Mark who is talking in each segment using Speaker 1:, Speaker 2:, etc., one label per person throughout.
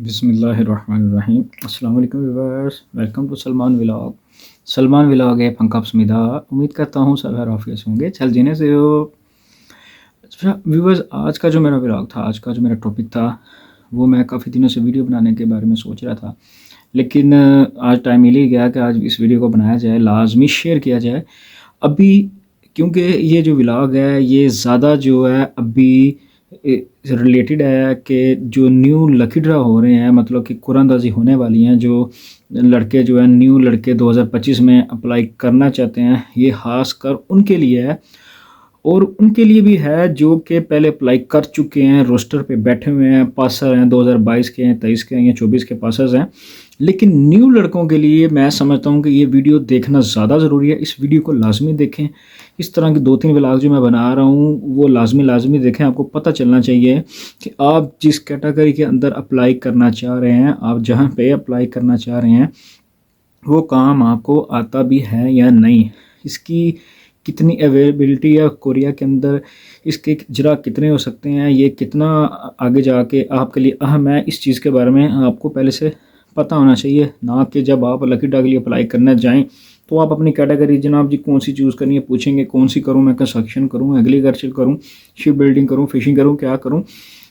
Speaker 1: बिस्मिल्लाहिर्रहमानिर्रहीम। अस्सलाम वालेकुम viewers, welcome to Salman vlog. Salman vlog है पंकज स्मिदा। उम्मीद करता हूँ सब खैर आफियत से होंगे। चल जीने से हो। अच्छा व्यूअर्स, आज का जो मेरा व्लॉग था, आज का जो मेरा टॉपिक था, वो मैं काफ़ी दिनों से वीडियो बनाने के बारे में सोच रहा था, लेकिन आज टाइम मिल ही गया कि आज इस वीडियो को बनाया जाए, लाजमी शेयर किया जाए अभी। क्योंकि ये जो व्लॉग है ये ज़्यादा जो है अभी रिलेटेड है कि जो न्यू लकी ड्रा हो रहे हैं, मतलब कि कुरानंदाजी होने वाली हैं, जो लड़के जो है न्यू लड़के 2025 में अप्लाई करना चाहते हैं, ये ख़ास कर उनके लिए है। और उनके लिए भी है जो कि पहले अप्लाई कर चुके हैं, रोस्टर पे बैठे हुए हैं, पासर हैं, 2022 के हैं, 23 के हैं या 24 के पासर्स हैं। लेकिन न्यू लड़कों के लिए मैं समझता हूँ कि ये वीडियो देखना ज़्यादा ज़रूरी है। इस वीडियो को लाजमी देखें। इस तरह की 2-3 व्लॉग जो मैं बना रहा हूँ वो लाजमी देखें। आपको पता चलना चाहिए कि आप जिस कैटेगरी के अंदर अप्लाई करना चाह रहे हैं, आप जहाँ पे अप्लाई करना चाह रहे हैं, वो काम आपको आता भी है या नहीं, इसकी कितनी अवेलेबिलिटी है कोरिया के अंदर, इसके जरा कितने हो सकते हैं, ये कितना आगे जाके आपके लिए अहम है, इस चीज़ के बारे में आपको पहले से पता होना चाहिए। ना कि जब आप लकी ड्रा के लिए अप्लाई करने जाएं तो आप अपनी कैटेगरी जनाब जी कौन सी चूज़ करनी है, पूछेंगे कौन सी करूं, मैं कंस्ट्रक्शन करूं, एग्रीकल्चर करूं, शिप बिल्डिंग करूं, फिशिंग करूं, क्या करूं।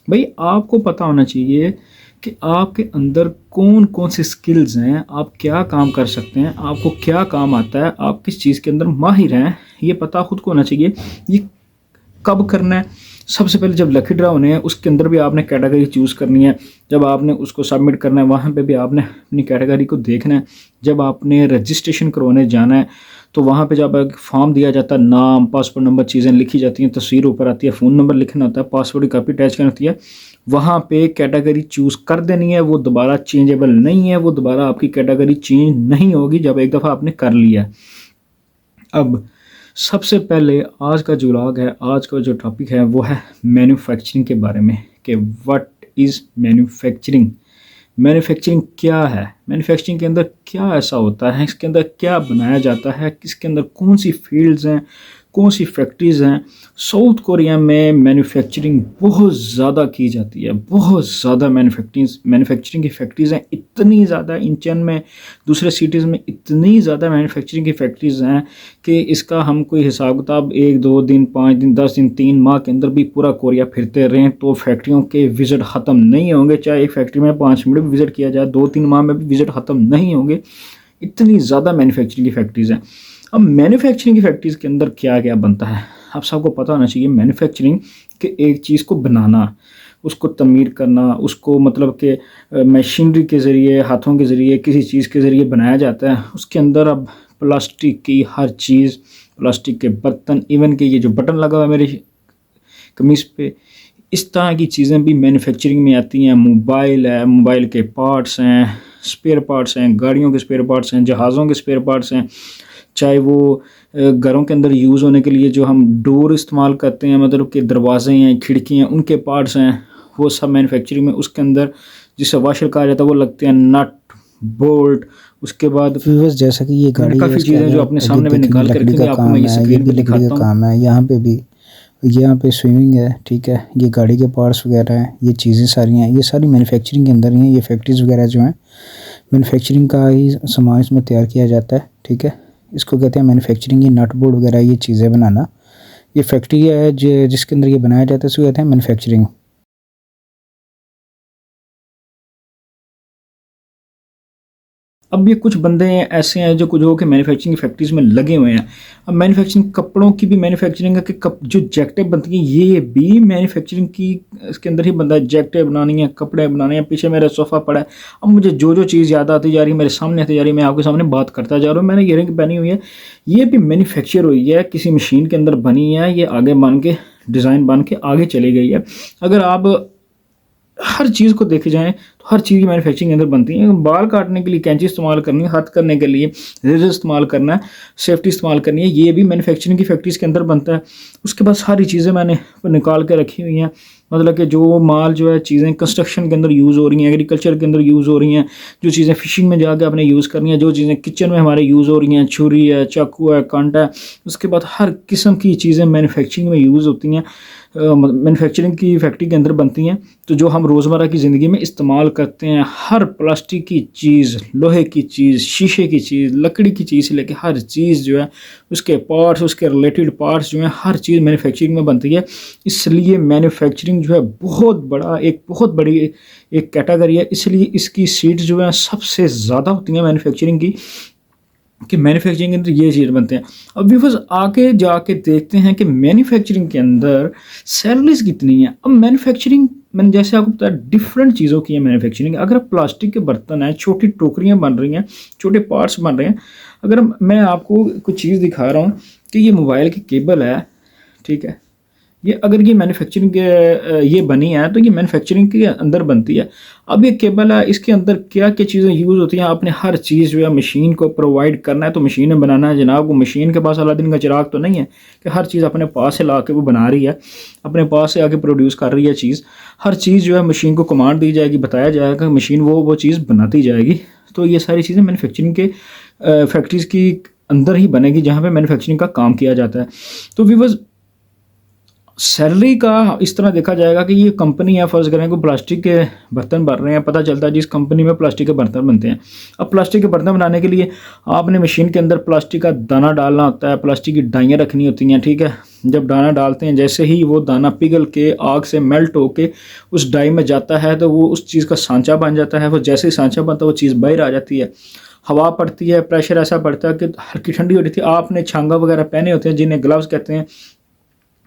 Speaker 1: भाई आपको पता होना चाहिए कि आपके अंदर कौन कौन से स्किल्स हैं, आप क्या काम कर सकते हैं, आपको क्या काम आता है, आप किस चीज़ के अंदर माहिर हैं, ये पता खुद को होना चाहिए। ये कब करना है? सबसे पहले जब लकी ड्रा होने हैं उसके अंदर भी आपने कैटेगरी चूज़ करनी है। जब आपने उसको सबमिट करना है वहाँ पे भी आपने अपनी कैटेगरी को देखना है। जब आपने रजिस्ट्रेशन करवाने जाना है तो वहाँ पे जब एक फॉर्म दिया जाता है, नाम, पासपोर्ट नंबर, चीज़ें लिखी जाती हैं, तस्वीर ऊपर आती है, फ़ोन नंबर लिखना होता है, पासवर्ड की कॉपी अटैच करनी होती है, वहाँ पे कैटेगरी चूज़ कर देनी है। वो दोबारा चेंजेबल नहीं है, वो दोबारा आपकी कैटेगरी चेंज नहीं होगी जब एक दफ़ा आपने कर लिया है। अब सबसे पहले आज का जो व्लॉग है, आज का जो टॉपिक है वो है मैन्युफैक्चरिंग के बारे में कि व्हाट इज़ मैन्युफैक्चरिंग। मैन्युफैक्चरिंग क्या है, मैन्युफैक्चरिंग के अंदर क्या ऐसा होता है, इसके अंदर क्या बनाया जाता है, किसके अंदर कौन सी फील्ड्स हैं, कौन सी फैक्ट्रीज़ हैं। साउथ कोरिया में मैन्युफैक्चरिंग बहुत ज़्यादा की जाती है, बहुत ज़्यादा मैन्युफैक्चरिंग की फैक्ट्रीज़ हैं, इतनी ज़्यादा। इंचन में, दूसरे सिटीज़ में इतनी ज़्यादा मैन्युफैक्चरिंग की फैक्ट्रीज़ हैं कि इसका हम कोई हिसाब किताब 1-2 दिन, 5 दिन, 10 दिन, 3 माह के अंदर भी पूरा कोरिया फिरते रहें तो फैक्ट्रियों के विज़िट ख़त्म नहीं होंगे। चाहे एक फैक्ट्री में 5 मिनट भी विज़िट किया जाए, 2-3 माह में भी विज़िट ख़त्म नहीं होंगे। इतनी ज़्यादा मैन्युफैक्चरिंग की फैक्ट्रीज़ हैं। अब मैन्युफैक्चरिंग की फैक्ट्रीज़ के अंदर क्या क्या बनता है, आप सबको पता होना चाहिए। मैन्युफैक्चरिंग के एक चीज़ को बनाना, उसको तमीर करना, उसको मतलब कि मशीनरी के ज़रिए, हाथों के ज़रिए, किसी चीज़ के ज़रिए बनाया जाता है। उसके अंदर अब प्लास्टिक की हर चीज़, प्लास्टिक के बर्तन, इवन कि ये जो बटन लगा हुआ है मेरी कमीज़ पे, इस तरह की चीज़ें भी मैन्युफैक्चरिंग में आती हैं। मोबाइल है, मोबाइल के पार्ट्स हैं, स्पेयर पार्ट्स हैं, गाड़ियों के स्पेयर पार्ट्स हैं, जहाज़ों के स्पेयर पार्ट्स हैं, चाहे वो घरों के अंदर यूज़ होने के लिए जो हम डोर इस्तेमाल करते हैं, मतलब कि दरवाजे हैं, खिड़कियाँ, उनके पार्ट्स हैं, वो सब मैन्युफैक्चरिंग में। उसके अंदर जिसे वाशर कहा जाता है वो लगते हैं, नट, बोल्ट। उसके बाद
Speaker 2: व्यूअर्स, जैसा कि ये गाड़ी है,
Speaker 1: काफ़ी
Speaker 2: इसके
Speaker 1: चीज़ें जो
Speaker 2: अंदर
Speaker 1: अपने
Speaker 2: ये
Speaker 1: सामने में
Speaker 2: देखेंगे
Speaker 1: निकाल के
Speaker 2: लकड़ी
Speaker 1: रखेंगे,
Speaker 2: का
Speaker 1: आपको मैं
Speaker 2: काम
Speaker 1: ये
Speaker 2: है, ये
Speaker 1: स्क्रीन
Speaker 2: भी
Speaker 1: पे
Speaker 2: लकड़ी का
Speaker 1: दिखाता हूँ।
Speaker 2: काम है। यहाँ पे भी, यहाँ पे स्विमिंग है, ठीक है। ये गाड़ी के पार्ट्स वगैरह हैं, ये चीज़ें सारी हैं, ये सारी मैन्युफैक्चरिंग के अंदर ही हैं। ये फैक्ट्रीज वगैरह जो हैं, मैन्युफैक्चरिंग का ही सामान इसमें तैयार किया जाता है, ठीक है। इसको कहते हैं मैन्युफैक्चरिंग। ये नट बोल्ट वगैरह ये चीज़ें बनाना, ये फैक्ट्री है जिसके अंदर ये बनाया जाता है, इसको कहते हैं मैन्युफैक्चरिंग।
Speaker 1: अब ये कुछ बंदे ऐसे हैं जो कुछ हो के मैन्युफैक्चरिंग की फैक्ट्रीज में लगे हुए हैं। अब मैन्युफैक्चरिंग, कपड़ों की भी मैन्युफैक्चरिंग है कि जो जैकेटें बनती हैं ये भी मैन्युफैक्चरिंग की इसके अंदर ही बनता है। जैकेटें बनानी है, कपड़े बनाने हैं। पीछे मेरा सोफ़ा पड़ा है। अब मुझे जो जो चीज़ याद आती जा रही है, मेरे सामने आती जा रही है, मैं आपके सामने बात करता जा रहा हूँ। मैंने ईयरिंग पहनी हुई है, ये भी मैन्युफैक्चर हुई है, किसी मशीन के अंदर बनी है, ये आगे बन के डिज़ाइन बन के आगे चली गई है। अगर आप हर चीज़ को देखे जाएँ तो हर चीज़ की मैन्युफैक्चरिंग के अंदर बनती है। बाल काटने के लिए कैंची इस्तेमाल करनी है, हाथ करने के लिए रेज़र इस्तेमाल करना है, सेफ्टी इस्तेमाल करनी है, ये भी मैन्युफैक्चरिंग की फैक्ट्रीज़ के अंदर बनता है। उसके बाद सारी चीज़ें मैंने निकाल के रखी हुई हैं, मतलब कि जो माल जो है, चीज़ें कंस्ट्रक्शन के अंदर यूज़ हो रही हैं, एग्रीकल्चर के अंदर यूज़ हो रही हैं, जो चीज़ें फ़िशिंग में जाके आपने यूज़ करनी है, जो चीज़ें किचन में हमारे यूज़ हो रही हैं, छुरी है, चाकू है, कांटा है। उसके बाद हर किस्म की चीज़ें मैन्युफैक्चरिंग में यूज़ होती हैं, मैन्युफैक्चरिंग की फैक्ट्री के अंदर बनती हैं। तो जो हम रोज़मर्रा की ज़िंदगी में इस्तेमाल करते हैं हर प्लास्टिक की चीज़, लोहे की चीज़, शीशे की चीज़, लकड़ी की चीज़ से लेकर हर चीज़ जो है उसके पार्ट्स, उसके रिलेटेड पार्ट्स जो हैं, हर चीज़ मैन्युफैक्चरिंग में बनती है। इसलिए मैन्युफैक्चरिंग जो है बहुत बड़ी एक कैटेगरी है, इसलिए इसकी सीट्स जो हैं सबसे ज़्यादा होती हैं मैन्युफैक्चरिंग की, कि मैन्युफैक्चरिंग के अंदर ये चीज़ बनते हैं। अब व्यूअर्स आगे जाके देखते हैं कि मैन्युफैक्चरिंग के अंदर सैलरीज कितनी है। अब मैन्युफैक्चरिंग, मैंने जैसे आपको बताया डिफरेंट चीज़ों की है मैन्युफैक्चरिंग। अगर आप प्लास्टिक के बर्तन हैं, छोटी टोकरियाँ बन रही हैं, छोटे पार्ट्स बन रहे हैं। अगर मैं आपको कुछ चीज़ दिखा रहा हूँ कि ये मोबाइल की केबल है, ठीक है, ये अगर ये मैन्युफैक्चरिंग ये बनी है तो ये मैन्युफैक्चरिंग के अंदर बनती है। अब ये केबल है, इसके अंदर क्या क्या चीज़ें यूज़ होती हैं, आपने हर चीज़ जो है मशीन को प्रोवाइड करना है, तो मशीन में बनाना है जनाब। वो मशीन के पास अलादीन का चिराग तो नहीं है कि हर चीज़ अपने पास से ला के वो बना रही है, अपने पास से आके प्रोड्यूस कर रही है चीज़। हर चीज़ जो है मशीन को कमांड दी जाएगी, बताया जाएगा, मशीन वो चीज़ बनाती जाएगी। तो ये सारी चीज़ें मैन्युफैक्चरिंग के फैक्ट्रीज़ की अंदर ही बनेगी जहाँ पे मैन्युफैक्चरिंग का काम किया जाता है। तो व्यूअर्स सैलरी का इस तरह देखा जाएगा कि ये कंपनी है, फ़र्ज़ करें कोई प्लास्टिक के बर्तन बन रहे हैं, पता चलता है जिस कंपनी में प्लास्टिक के बर्तन बनते हैं। अब प्लास्टिक के बर्तन बनाने के लिए आपने मशीन के अंदर प्लास्टिक का दाना डालना होता है, प्लास्टिक की डाइयाँ रखनी होती हैं, ठीक है। जब दाना डालते हैं, जैसे ही वो दाना पिघल के आग से मेल्ट होके उस डाई में जाता है तो वो उस चीज़ का सांचा बन जाता है। वो जैसे ही सांचा बनता है वो चीज़ बाहर आ जाती है, हवा पड़ती है, प्रेशर ऐसा पड़ता है कि हल्की ठंडी हो रही थी। आपने छांगा वगैरह पहने होते हैं जिन्हें ग्लव्स कहते हैं,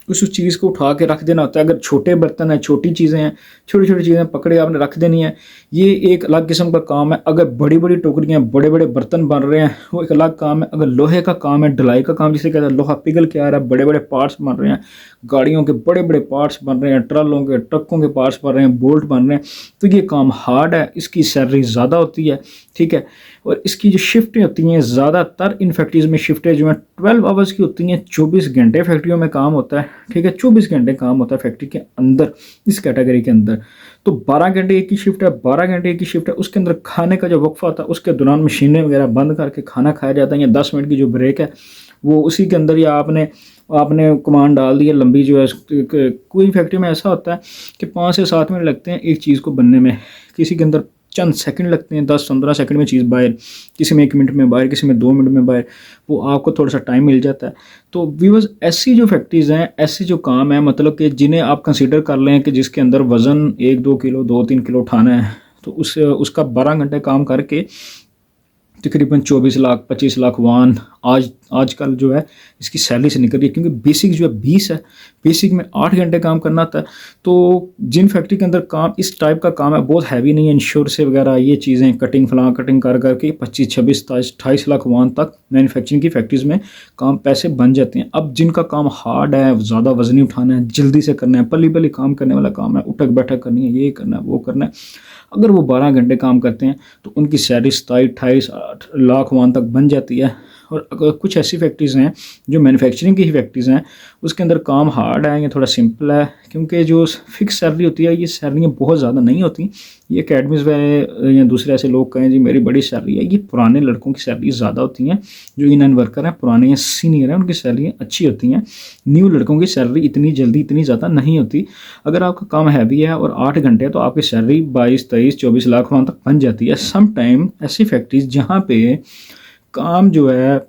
Speaker 1: उस चीज़ को उठा के रख देना होता है। अगर छोटे बर्तन हैं, छोटी चीज़ें हैं, छोटी छोटी चीज़ें पकड़े आपने रख देनी है, ये एक अलग किस्म का काम है। अगर बड़ी बड़ी टोकरियाँ, बड़े बड़े बर्तन बन रहे हैं, वो एक अलग काम है। अगर लोहे का काम है, ढलाई का काम जिसे कहते हैं, लोहा पिघल के आ रहा है, बड़े बड़े पार्ट्स बन रहे हैं, गाड़ियों के बड़े बड़े पार्ट्स बन रहे हैं, ट्रलों के, ट्रकों के पार्ट्स बन रहे हैं, बोल्ट बन रहे हैं, तो ये काम हार्ड है, इसकी सैलरी ज़्यादा होती है, ठीक है। और इसकी जो शिफ्टें होती हैं, ज़्यादातर इन फैक्ट्रीज़ में शिफ्टें जो हैं 12 आवर्स की होती हैं, 24 घंटे फैक्ट्रियों में काम होता है, ठीक है। 24 घंटे काम होता है फैक्ट्री के अंदर, इस कैटेगरी के अंदर। तो 12 घंटे एक ही शिफ्ट है, 12 घंटे एक ही शिफ्ट है। उसके अंदर खाने का जो वक्फा होता है, उसके दौरान मशीनें वगैरह बंद करके खाना खाया जाता है, या 10 मिनट की जो ब्रेक है वो उसी के अंदर, या आपने कमांड डाल दी है लंबी जो है। कोई फैक्ट्री में ऐसा होता है कि 5 से 7 मिनट लगते हैं एक चीज़ को बनने में, किसी के अंदर चंद सेकंड लगते हैं, 10-15 सेकंड में चीज़ बाहर, किसी में 1 मिनट में बाहर, किसी में 2 मिनट में बाहर, वो आपको थोड़ा सा टाइम मिल जाता है। तो व्यूअर्स ऐसी जो फैक्ट्रीज़ हैं, ऐसे जो काम है, मतलब कि जिन्हें आप कंसीडर कर लें कि जिसके अंदर वज़न 1-2 किलो, 2-3 किलो उठाना है, तो उसका 12 घंटे काम करके तकरीबन 24 लाख 25 लाख वान आजकल जो है इसकी सैलरी से निकल रही है। क्योंकि बेसिक जो है 20 है, बेसिक में 8 घंटे काम करना था। तो जिन फैक्ट्री के अंदर काम इस टाइप का काम है, बहुत हैवी नहीं है, इंश्योर से वगैरह ये चीज़ें, कटिंग फलां कटिंग कर करके 25-26 28 लाख वान तक मैन्युफैक्चरिंग की फैक्ट्रीज़ में काम पैसे बन जाते हैं। अब जिनका काम हार्ड है, ज़्यादा वजनी उठाना है, जल्दी से करना है, पली पली काम करने वाला काम है, उठक बैठक करनी है, ये करना है, वो करना है, अगर वो 12 घंटे काम करते हैं तो उनकी सैलरी 27-28 लाख वान तक बन जाती है। और अगर कुछ ऐसी फैक्ट्रीज़ हैं जो मैन्युफैक्चरिंग की ही फैक्ट्रीज़ हैं, उसके अंदर काम हार्ड है या थोड़ा सिंपल है, क्योंकि जो फिक्स सैलरी होती है, ये सैलरियाँ बहुत ज़्यादा नहीं होती। ये अकेडमीज़ व या दूसरे ऐसे लोग कहें जी मेरी बड़ी सैलरी है, ये पुराने लड़कों की सैलरी ज़्यादा होती हैं, जो इन वर्कर हैं, पुराने या सीनियर हैं, उनकी सैलरियाँ अच्छी होती हैं। न्यू लड़कों की सैलरी इतनी जल्दी इतनी ज़्यादा नहीं होती। अगर आपका काम हैवी है और 8 घंटे तो आपकी सैलरी 22-23-24 लाख वहाँ तक बन जाती है। सम टाइम ऐसी फैक्ट्रीज जहाँ पे काम जो है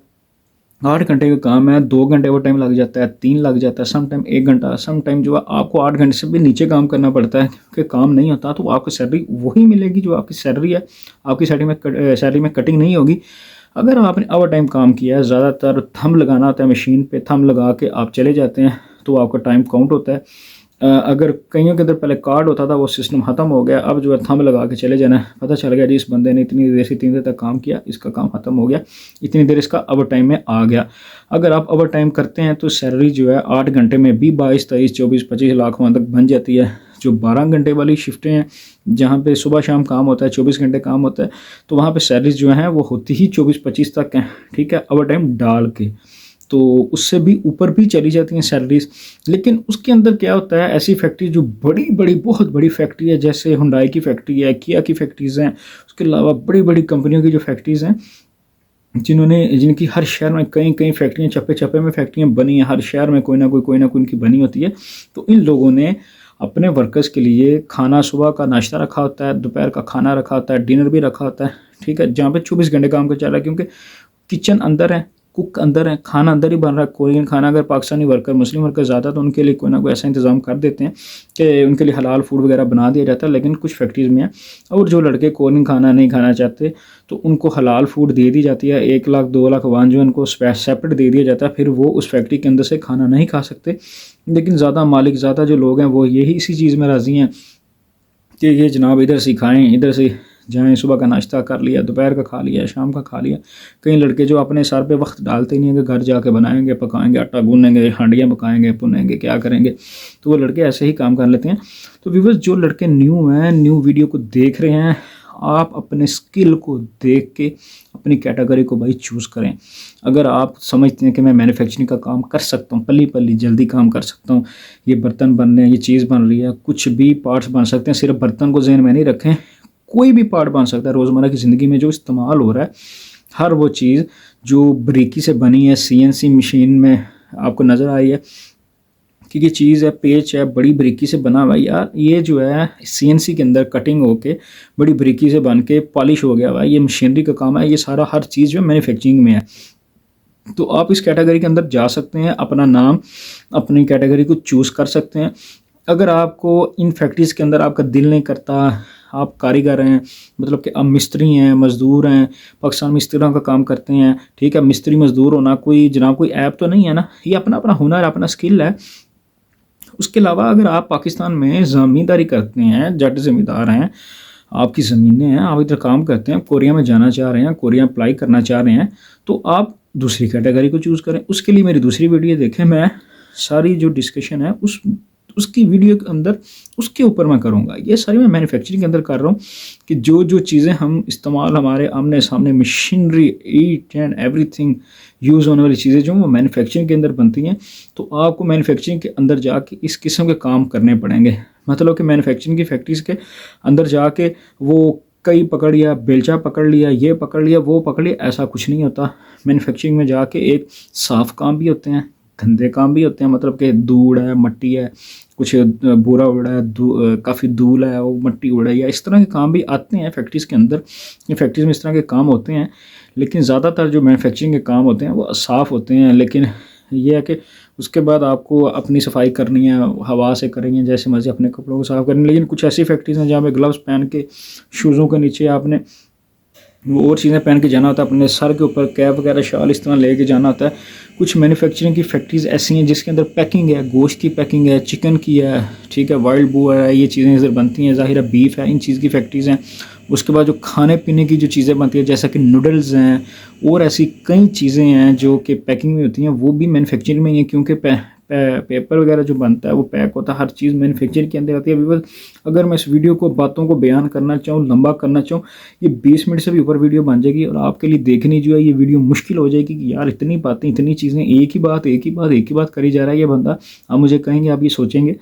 Speaker 1: 8 घंटे का काम है, 2 घंटे वो टाइम लग जाता है, 3 लग जाता है, सम टाइम 1 घंटा, सम टाइम जो है आपको 8 घंटे से भी नीचे काम करना पड़ता है क्योंकि काम नहीं होता, तो आपको सैलरी वही मिलेगी जो आपकी सैलरी है। आपकी सैलरी में कटिंग नहीं होगी। अगर आपने ओवर टाइम काम किया है, ज़्यादातर थंब लगाना होता है मशीन पे, थंब लगा के आप चले जाते हैं तो आपका टाइम काउंट होता है। अगर कईयों के अंदर पहले कार्ड होता था, वो सिस्टम ख़त्म हो गया, अब जो है थंब लगा के चले जाना है, पता चल गया जी इस बंदे ने इतनी देर से 3 देर तक काम किया, इसका काम ख़त्म हो गया, इतनी देर इसका ओवर टाइम में आ गया। अगर आप ओवर टाइम करते हैं तो सैलरी जो है 8 घंटे में भी 22-23-24-25 लाख वहाँ तक बन जाती है। जो 12 घंटे वाली शिफ्टें हैं जहाँ पे सुबह शाम काम होता है, 24 घंटे काम होता है, तो वहाँ पे सैलरीज जो हैं वो होती ही 24-25 तक हैं, ठीक है, ओवर टाइम डाल के। तो उससे भी ऊपर भी चली जाती हैं सैलरीज। लेकिन उसके अंदर क्या होता है, ऐसी फैक्ट्री जो बड़ी बड़ी बहुत बड़ी फैक्ट्री है, जैसे हुंडई की फैक्ट्री है, किया की फैक्ट्रीज़ हैं, उसके अलावा बड़ी बड़ी कंपनियों की जो फैक्ट्रीज़ हैं, जिनकी हर शहर में कई कई फैक्ट्रियाँ, चप्पे चप्पे में फैक्ट्रियाँ बनी हैं, हर शहर में कोई ना कोई उनकी बनी होती है। तो इन लोगों ने अपने वर्कर्स के लिए खाना, सुबह का नाश्ता रखा होता है, दोपहर का खाना रखा होता है, डिनर भी रखा होता है, ठीक है, जहाँ पे 24 घंटे काम का चल रहा है, क्योंकि किचन अंदर है, कुक अंदर है, खाना अंदर ही बन रहा है। कोरियन खाना अगर पाकिस्तानी वर्कर, मुस्लिम वर्कर ज़्यादा, तो उनके लिए कोई ना कोई ऐसा इंतज़ाम कर देते हैं कि उनके लिए हलाल फूड वगैरह बना दिया जाता है, लेकिन कुछ फैक्ट्रीज़ में है। और जो लड़के कोरियन खाना नहीं खाना चाहते तो उनको हलाल फूड दे दी जाती है, 1 लाख 2 लाख वन जो उनको सेपरेट दे दिया जाता है, फिर वो उस फैक्ट्री के अंदर से खाना नहीं खा सकते। लेकिन ज़्यादा मालिक, ज़्यादा जो लोग हैं वो यही इसी चीज़ में राज़ी हैं कि ये जनाब इधर से खाएँ, इधर से जाएँ, सुबह का नाश्ता कर लिया, दोपहर का खा लिया, शाम का खा लिया। कई लड़के जो अपने सर पे वक्त डालते नहीं हैं कि घर जाके बनाएंगे, पकाएंगे, आटा गूँनेंगे, हांडियाँ पकाएंगे, भुनेंगे, क्या करेंगे, तो वो लड़के ऐसे ही काम कर लेते हैं। तो व्यूअर्स, जो लड़के न्यू हैं, न्यू वीडियो को देख रहे हैं, आप अपने स्किल को देख के अपनी कैटेगरी को भाई चूज़ करें। अगर आप समझते हैं कि मैं मैन्युफैक्चरिंग का काम कर सकता हूँ, पली पली जल्दी काम कर सकता हूँ, ये बर्तन बन रहे हैं, ये चीज़ बन रही है, कुछ भी पार्ट्स बन सकते हैं, सिर्फ बर्तन को जहन में नहीं रखें, कोई भी पार्ट बन सकता है। रोज़मर्रा की ज़िंदगी में जो इस्तेमाल हो रहा है, हर वो चीज़ जो बारीकी से बनी है, CNC मशीन में आपको नज़र आई है कि ये चीज़ है, पेच है, बड़ी बारीकी से बना हुआ है यार, ये जो है CNC के अंदर कटिंग होके बड़ी बारीकी से बन के पॉलिश हो गया हुआ है, ये मशीनरी का काम है, ये सारा हर चीज़ जो मैन्युफैक्चरिंग में है। तो आप इस कैटेगरी के अंदर जा सकते हैं, अपना नाम, अपनी कैटेगरी को चूज़ कर सकते हैं। अगर आपको इन फैक्ट्रीज़ के अंदर आपका दिल नहीं करता, आप कारीगर हैं, मतलब कि आप मिस्त्री हैं, मज़दूर हैं, पाकिस्तान में इस तरह का काम करते हैं, ठीक है, मिस्त्री मज़दूर होना कोई जनाब कोई ऐप तो नहीं है ना, ये अपना अपना हुनर, अपना स्किल है। उसके अलावा अगर आप पाकिस्तान में ज़मींदारी करते हैं, जट ज़मींदार हैं, आपकी ज़मीनें हैं, आप इधर काम करते हैं, कोरिया में जाना चाह रहे हैं, कोरिया अप्लाई करना चाह रहे हैं, तो आप दूसरी कैटेगरी को चूज़ करें। उसके लिए मेरी दूसरी वीडियो देखें, मैं सारी जो डिस्कशन है उसकी वीडियो के अंदर उसके ऊपर मैं करूँगा। ये सारी मैं मैन्युफैक्चरिंग के अंदर कर रहा हूँ कि जो जो चीज़ें हम इस्तेमाल, हमारे आमने सामने machinery, each and everything use होने वाली चीज़ें जो वो मैन्युफैक्चरिंग के अंदर बनती हैं, तो आपको मैन्युफैक्चरिंग के अंदर जाके इस किस्म के काम करने पड़ेंगे। मतलब कि मैन्युफैक्चरिंग की फैक्ट्रीज़ के अंदर जाके वो कई पकड़ लिया, बेलचा पकड़ लिया, ये पकड़ लिया, वो पकड़ लिया, ऐसा कुछ नहीं होता। मैन्युफैक्चरिंग में जाके एक साफ़ काम भी होते हैं, गंदे काम भी होते हैं, मतलब कि धूड़ है, मट्टी है, कुछ बुरा उड़ा है, काफ़ी धूल है, वो मट्टी उड़ा है, या इस तरह के काम भी आते हैं फैक्ट्रीज़ के अंदर। ये फैक्ट्रीज़ में इस तरह के काम होते हैं, लेकिन ज़्यादातर जो मैन्युफैक्चरिंग के काम होते हैं वो साफ़ होते हैं। लेकिन ये है कि उसके बाद आपको अपनी सफाई करनी है, हवा से करेंगे जैसे मर्जी, अपने कपड़ों को साफ़ करेंगे। लेकिन कुछ ऐसी फैक्ट्रीज़ हैं जहाँ पे ग्लव्स पहन के, शूज़ों के नीचे आपने वो और चीज़ें पहन के जाना होता है, अपने सर के ऊपर कैप वगैरह, शाल इस तरह लेके जाना होता है। कुछ मैन्युफैक्चरिंग की फैक्ट्रीज़ ऐसी हैं जिसके अंदर पैकिंग है, गोश्त की पैकिंग है, चिकन की है, ठीक है, वाइल्ड बोर है, ये चीज़ें इधर बनती हैं, ज़ाहिर है बीफ है, इन चीज़ की फैक्ट्रीज़ हैं। उसके बाद जो खाने पीने की जो चीज़ें बनती हैं, जैसा कि नूडल्स हैं और ऐसी कई चीज़ें हैं जो कि पैकिंग में होती हैं, वो भी मैन्युफैक्चरिंग में ही है, क्योंकि पेपर वगैरह जो बनता है वो पैक होता है, हर चीज़ मैन्युफैक्चरिंग के अंदर आती है। व्यूअर्स, अगर मैं इस वीडियो को, बातों को बयान करना चाहूँ, लंबा करना चाहूँ, ये 20 मिनट से भी ऊपर वीडियो बन जाएगी और आपके लिए देखनी जो है ये वीडियो मुश्किल हो जाएगी कि यार इतनी बातें, इतनी चीज़ें, एक ही बात करी जा रहा है ये बंदा। आप मुझे कहेंगे, आप ये सोचेंगे।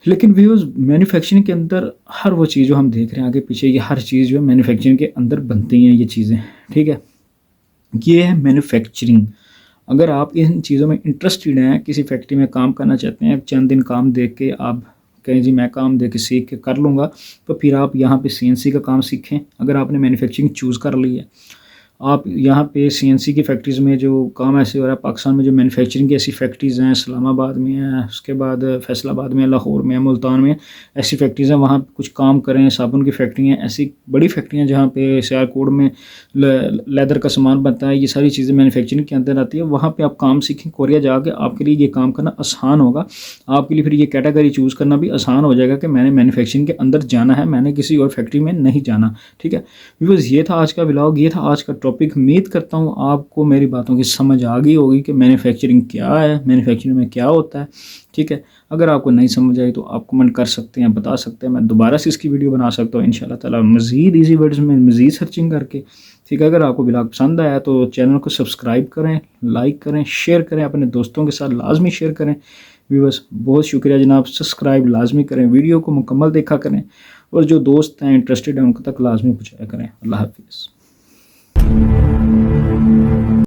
Speaker 1: लेकिन व्यूअर्स, मैन्युफैक्चरिंग के अंदर हर वो चीज़ जो हम देख रहे हैं आगे पीछे, ये हर चीज़ जो है मैन्युफैक्चरिंग के अंदर बनती हैं ये चीज़ें, ठीक है। ये है मैन्युफैक्चरिंग। अगर आप इन चीज़ों में इंटरेस्टेड हैं, किसी फैक्ट्री में काम करना चाहते हैं, चंद दिन काम देख के आप कहें जी मैं काम दे के सीख के कर लूँगा, तो फिर आप यहाँ पे CNC का काम सीखें। अगर आपने मैन्युफैक्चरिंग चूज़ कर ली है, आप यहाँ पे CNC की फैक्ट्रीज़ में जो काम ऐसे हो रहा है, पाकिस्तान में जो मैन्युफैक्चरिंग की ऐसी फैक्ट्रीज़ हैं, इस्लामाबाद में है, उसके बाद फैसलाबाद में, लाहौर में, मुल्तान में ऐसी फैक्ट्रीज़ हैं, वहाँ कुछ काम करें। साबुन की फैक्ट्री हैं, ऐसी बड़ी फैक्ट्रियाँ जहाँ पे सियालकोट में लेदर का सामान बनता है, ये सारी चीज़ें मैन्युफैक्चरिंग के अंदर आती है। वहाँ पे आप काम सीखें, कोरिया जाके आपके लिए ये काम करना आसान होगा। आपके लिए फिर ये कैटेगरी चूज़ करना भी आसान हो जाएगा कि मैंने मैन्युफैक्चरिंग के अंदर जाना है, मैंने किसी और फैक्ट्री में नहीं जाना, ठीक है। व्यूअर्स, ये था आज का व्लॉग, ये था आज का टॉपिक। उम्मीद करता हूँ आपको मेरी बातों की समझ आ गई होगी कि मैन्युफैक्चरिंग क्या है, मैन्युफैक्चरिंग में क्या होता है, ठीक है। अगर आपको नहीं समझ आई तो आप कमेंट कर सकते हैं, बता सकते हैं, मैं दोबारा से इसकी वीडियो बना सकता हूँ इंशाल्लाह ताला, मज़ीद ईजी वर्ड्स में, मज़ीद सर्चिंग करके, ठीक है। अगर आपको व्लॉग पसंद आया तो चैनल को सब्सक्राइब करें, लाइक करें, शेयर करें, अपने दोस्तों के साथ लाजमी शेयर करें। व्यूअर्स, बहुत शुक्रिया जनाब, सब्सक्राइब लाजमी करें, वीडियो को मुकम्मल देखा करें, और जो दोस्त हैं इंटरेस्टेड हैं उनको तक लाजमी पहुँचाया करें। अल्लाह हाफिज़।